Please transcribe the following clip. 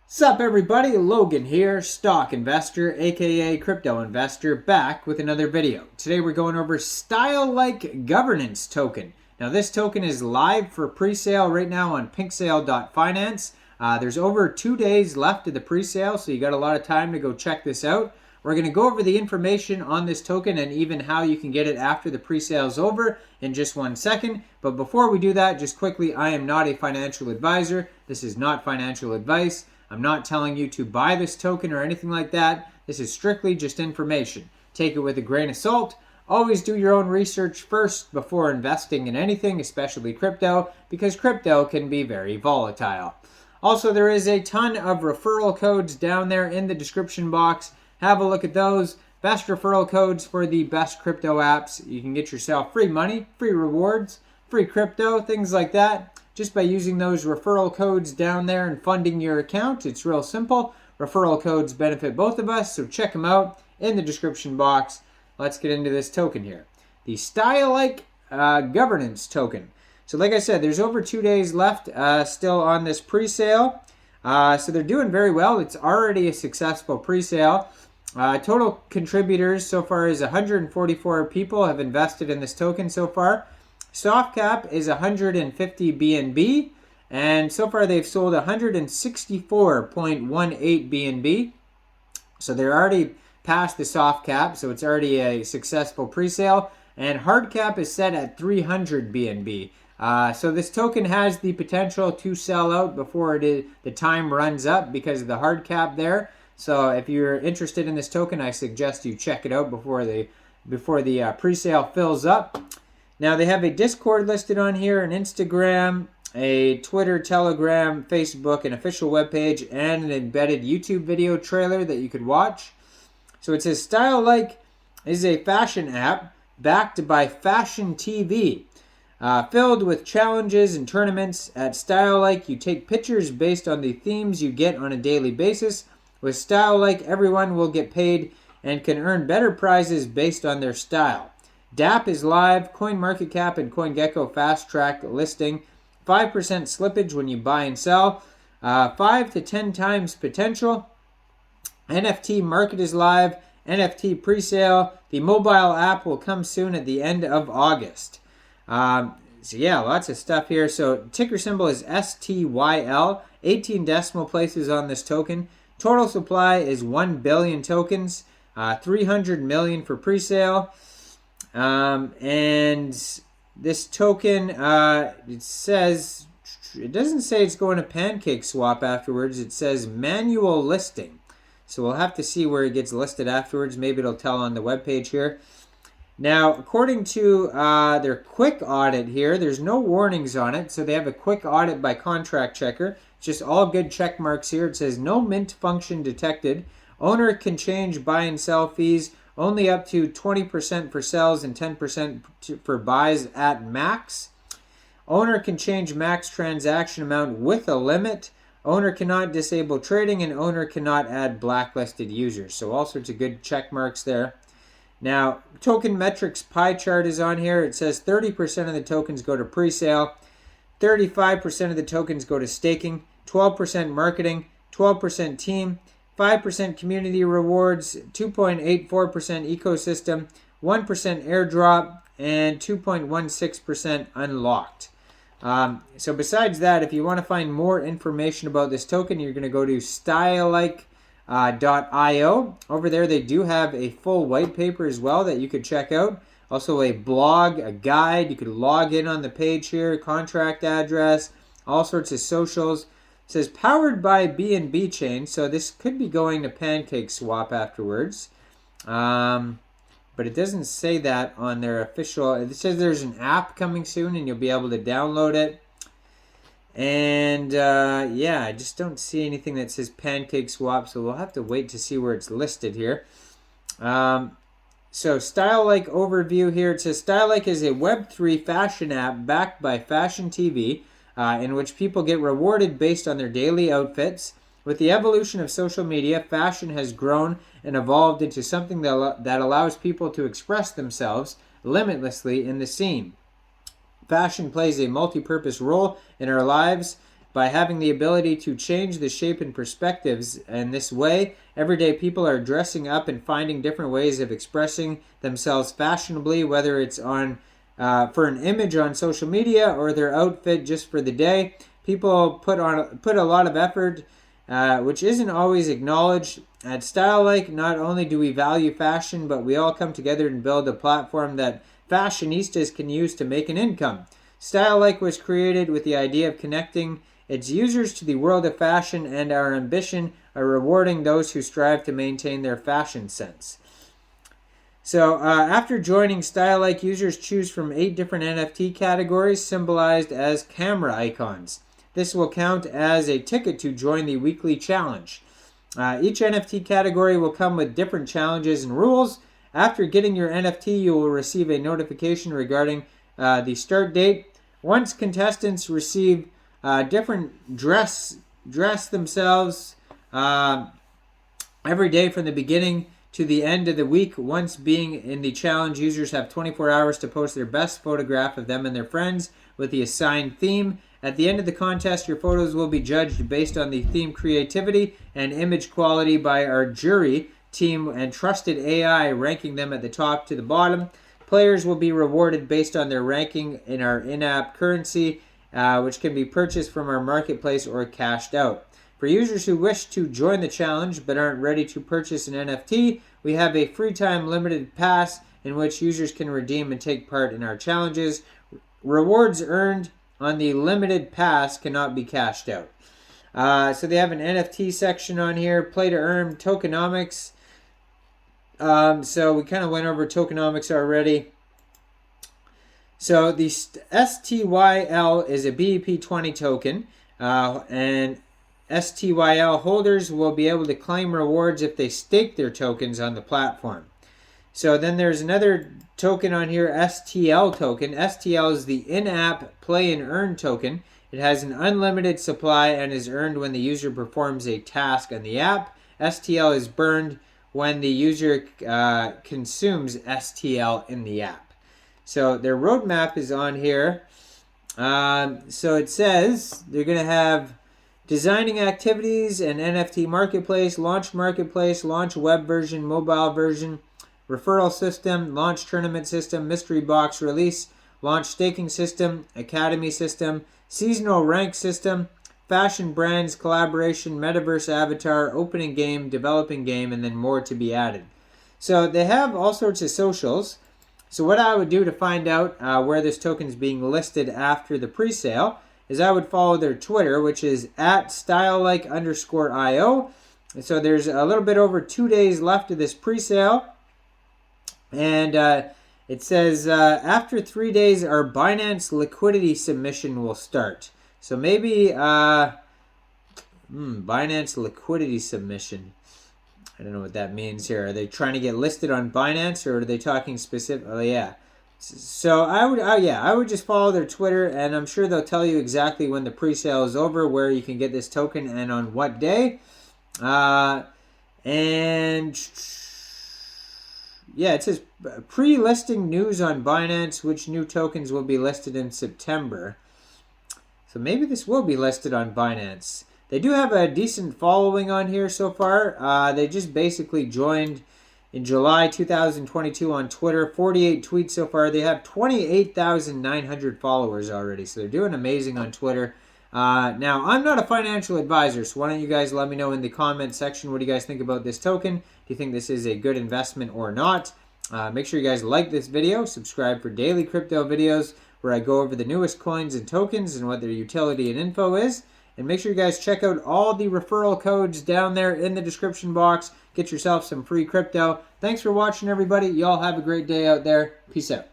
Sup everybody, Logan here, stock investor, aka crypto investor, back with another video. Today we're going over Stylike governance token. Now this token is live for pre-sale right now on pinksale.finance. There's over 2 days left of the pre-sale, so you got a lot of time to go check this out. We're going to go over the information on this token and even how you can get it after the pre-sale is over in just 1 second. But before we do that, just quickly, I am not a financial advisor. This is not financial advice. I'm not telling you to buy this token or anything like that. This is strictly just information. Take it with a grain of salt. Always do your own research first before investing in anything, especially crypto, because crypto can be very volatile. Also, there is a ton of referral codes down there in the description box. Have a look at those. Best referral codes for the best crypto apps. You can get yourself free money, free rewards, free crypto, things like that. Just by using those referral codes down there and funding your account. It's real simple. Referral codes benefit both of us, so check them out in the description box. Let's get into this token here. The Stylike governance token. So like I said, there's over 2 days left still on this pre-sale. So they're doing very well. It's already a successful pre-sale. Total contributors so far is 144 people have invested in this token so far. Soft cap is 150 BNB, and so far they've sold 164.18 BNB. So they're already past the soft cap, so it's already a successful pre-sale. And hard cap is set at 300 BNB. So this token has the potential to sell out before the time runs up because of the hard cap there. So if you're interested in this token, I suggest you check it out before the pre-sale fills up. Now they have a Discord listed on here, an Instagram, a Twitter, Telegram, Facebook, an official webpage, and an embedded YouTube video trailer that you could watch. So it says Stylike is a fashion app backed by Fashion TV, filled with challenges and tournaments. At Stylike, you take pictures based on the themes you get on a daily basis. With Stylike, everyone will get paid and can earn better prizes based on their style. DApp is live, CoinMarketCap and CoinGecko fast-track listing, 5% slippage when you buy and sell, 5 to 10 times potential. NFT market is live, NFT pre-sale. The mobile app will come soon at the end of August. So yeah, lots of stuff here. So ticker symbol is STYL, 18 decimal places on this token. Total supply is 1 billion tokens, 300 million for pre-sale. And this token, it doesn't say it's going to pancake swap afterwards. It says manual listing. So we'll have to see where it gets listed afterwards. Maybe it'll tell on the webpage here. Now, according to their quick audit here, there's no warnings on it. So they have a quick audit by contract checker. It's just all good check marks here. It says no mint function detected. Owner can change buy and sell fees. Only up to 20% for sells and 10% for buys at max. Owner can change max transaction amount with a limit. Owner cannot disable trading, and owner cannot add blacklisted users. So all sorts of good check marks there. Now, token metrics pie chart is on here. It says 30% of the tokens go to pre-sale, 35% of the tokens go to staking, 12% marketing, 12% team, 5% community rewards, 2.84% ecosystem, 1% airdrop, and 2.16% unlocked. So besides that, if you want to find more information about this token, you're going to go to stylike.io. Over there, they do have a full white paper as well that you could check out. Also a blog, a guide. You could log in on the page here, contract address, all sorts of socials. It says powered by BNB chain, so this could be going to pancake swap afterwards. But it doesn't say that on their official. It says there's an app coming soon and you'll be able to download it. And yeah, I just don't see anything that says pancake swap, so we'll have to wait to see where it's listed here. So Stylike overview here. It says Stylike is a Web3 fashion app backed by Fashion TV. In which people get rewarded based on their daily outfits. With the evolution of social media, fashion has grown and evolved into something that allows people to express themselves limitlessly in the scene. Fashion plays a multi-purpose role in our lives By having the ability to change the shape and perspectives in this way, everyday people are dressing up and finding different ways of expressing themselves fashionably, whether it's on for an image on social media or their outfit just for the day. People put a lot of effort, which isn't always acknowledged. At Stylike, not only do we value fashion, but we all come together and build a platform that fashionistas can use to make an income. Stylike was created with the idea of connecting its users to the world of fashion, and our ambition are rewarding those who strive to maintain their fashion sense. So after joining Stylike, users choose from 8 different NFT categories symbolized as camera icons. This will count as a ticket to join the weekly challenge. Each NFT category will come with different challenges and rules. After getting your NFT, you will receive a notification regarding the start date. Once contestants receive different dress themselves every day from the beginning to the end of the week. Once being in the challenge, users have 24 hours to post their best photograph of them and their friends with the assigned theme. At the end of the contest, your photos will be judged based on the theme creativity and image quality by our jury team and trusted AI, ranking them at the top to the bottom. Players will be rewarded based on their ranking in our in-app currency, which can be purchased from our marketplace or cashed out. For users who wish to join the challenge but aren't ready to purchase an NFT, we have a free time limited pass in which users can redeem and take part in our challenges. Rewards earned on the limited pass cannot be cashed out. So they have an NFT section on here, play to earn, tokenomics. So we kind of went over tokenomics already. So the STYL is a BEP20 token, and STYL holders will be able to claim rewards if they stake their tokens on the platform. So then there's another token on here, STL token. STL is the in-app play and earn token. It has an unlimited supply and is earned when the user performs a task on the app. STL is burned when the user consumes STL in the app. So their roadmap is on here. So it says they're going to have designing activities and NFT marketplace, launch web version, mobile version, referral system, launch tournament system, mystery box release, launch staking system, academy system, seasonal rank system, fashion brands, collaboration, metaverse avatar, opening game, developing game, and then more to be added. So they have all sorts of socials. So what I would do to find out where this token is being listed after the pre-sale is I would follow their Twitter, which is at Stylike_IO. And so there's a little bit over 2 days left of this pre-sale. And it says, after 3 days, our Binance liquidity submission will start. So maybe Binance liquidity submission. I don't know what that means here. Are they trying to get listed on Binance, or are they talking specific? Oh, yeah. So I would just follow their Twitter, and I'm sure they'll tell you exactly when the pre-sale is over, where you can get this token, and on what day. And yeah, it says pre-listing news on Binance, which new tokens will be listed in September. So maybe this will be listed on Binance. They do have a decent following on here so far. They just basically joined in July 2022 on Twitter. 48 tweets so far. They have 28,900 followers already. So they're doing amazing on Twitter. Now, I'm not a financial advisor, so why don't you guys let me know in the comment section what do you guys think about this token? Do you think this is a good investment or not? Make sure you guys like this video. Subscribe for daily crypto videos where I go over the newest coins and tokens and what their utility and info is. And make sure you guys check out all the referral codes down there in the description box. Get yourself some free crypto. Thanks for watching, everybody. Y'all have a great day out there. Peace out.